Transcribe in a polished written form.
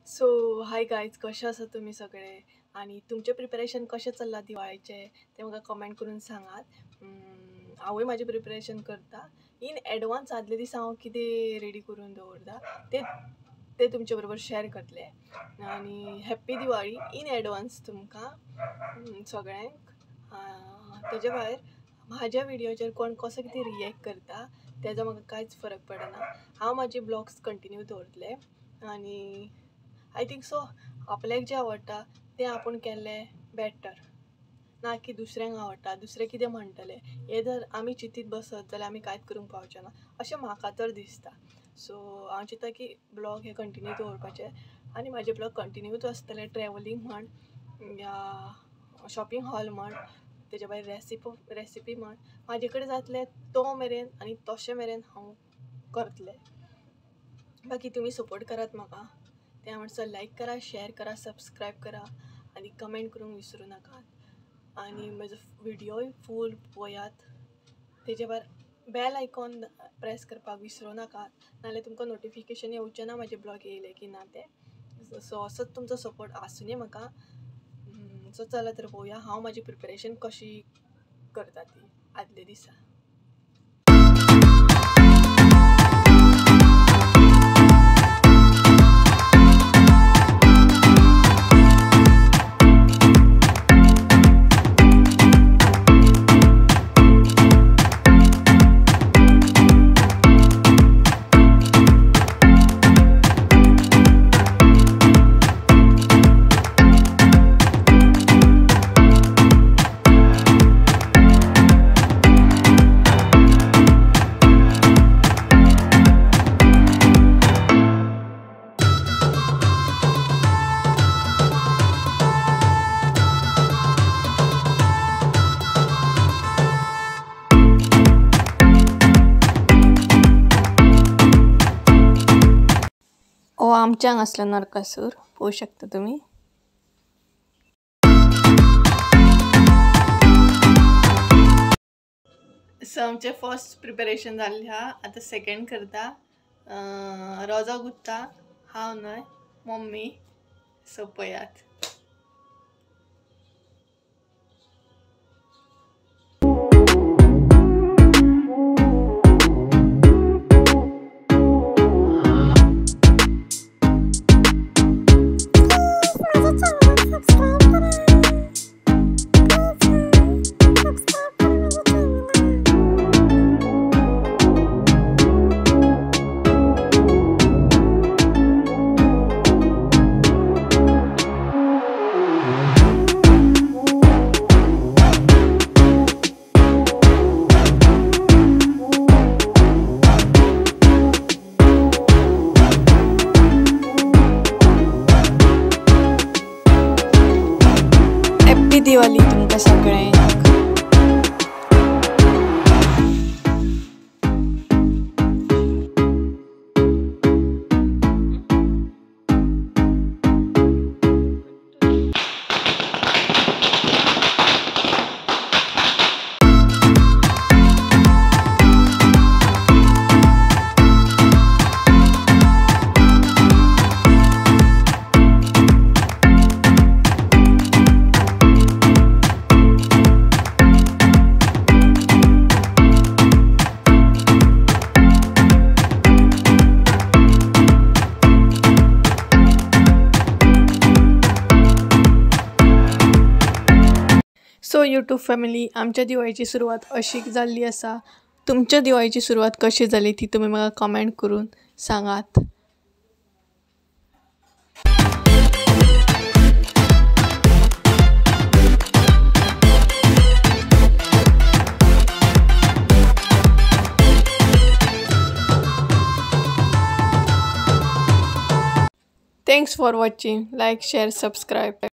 सो hi guys, कशे आसा तुमी सगळे आणि तुमचे प्रिपरेशन कशें चल्लां दिवाळीचे ते म्हाका कमेंट करून सांगात। हांवूय म्हाजें प्रिपरेशन करता इन एडवांस। आदले दीस हांव कितें रेडी करून दवरता ते ते तुमचे बरोबर शेअर करतले। आणि हॅप्पी दिवाळी इन एडवांस तुमकां सगळ्यांक। तेजे भायर म्हाज्या व्हिडिओचेर कोण कसो कितें रिएक्ट करता तेजो म्हाका कांयच फरक पडना। हांव म्हाजे ब्लॉग्स कंटिन्यू दवरतले आणि आय थिंक सो आपल्याक जें आवडटा तें आपूण केल्लें बेटर, ना की दुसऱ्यांक आवडटा दुसरे कितें म्हणटले हे जर आमी चिंतीत बसत जाल्यार आमी कांयच करूंक पावचे ना अशें म्हाका तर दिसता। सो हांव चिंतता की ब्लॉग हे कंटिन्यू दवरपाचे आनी म्हाजे ब्लॉग कंटिन्यूच आसतले। ट्रॅवलिंग म्हण या शॉपिंग हॉल म्हण, तेजे भायर रेसिपी म्हण, म्हाजे कडेन जातले तो मेरेन आनी तशें मेरेन हांव करतलें। बाकी तुमी सपोर्ट करात म्हाका, त्या म्हणसर लाईक करा, शेअर करा, सबस्क्राईब करा आणि कमेंट करूंक विसरू नाकात। आणि म्हजो व्हिडिओय फूल पळयात, तेजे भायर बेल आयकॉन प्रेस करपाक विसरू नाकात, नाजाल्यार तुमकां नोटिफिकेशन येवचें ना म्हाजे ब्लॉग येयले की ना ते। सो असोच तुमचो सपोर्ट आसूनी म्हाका। सो चला तर पळोवया हांव म्हाजी प्रिपरेशन कशी करता ती आदले दिसा। ओ आमच्या हांगा असलो नरकासूर पळोवंक शकता तुमी। सो आमचे फर्स्ट प्रिपरेशन जाल्लें हा, आतां सेकंड करता। रोजो गुत्ता हांव न्हय, मम्मी। सो पळयात। हॅप्पी दिवाळी तुमकां सगळ्यांक। सो यूट्यूब फॅमिली, आमच्या दिवाळीची सुरवात अशी जाल्ली आसा। तुमच्या दिवाळीची सुरवात कशी जाली ती तुम्ही म्हाका कमेंट करून सांगात। Thanks for watching. Like, share, subscribe.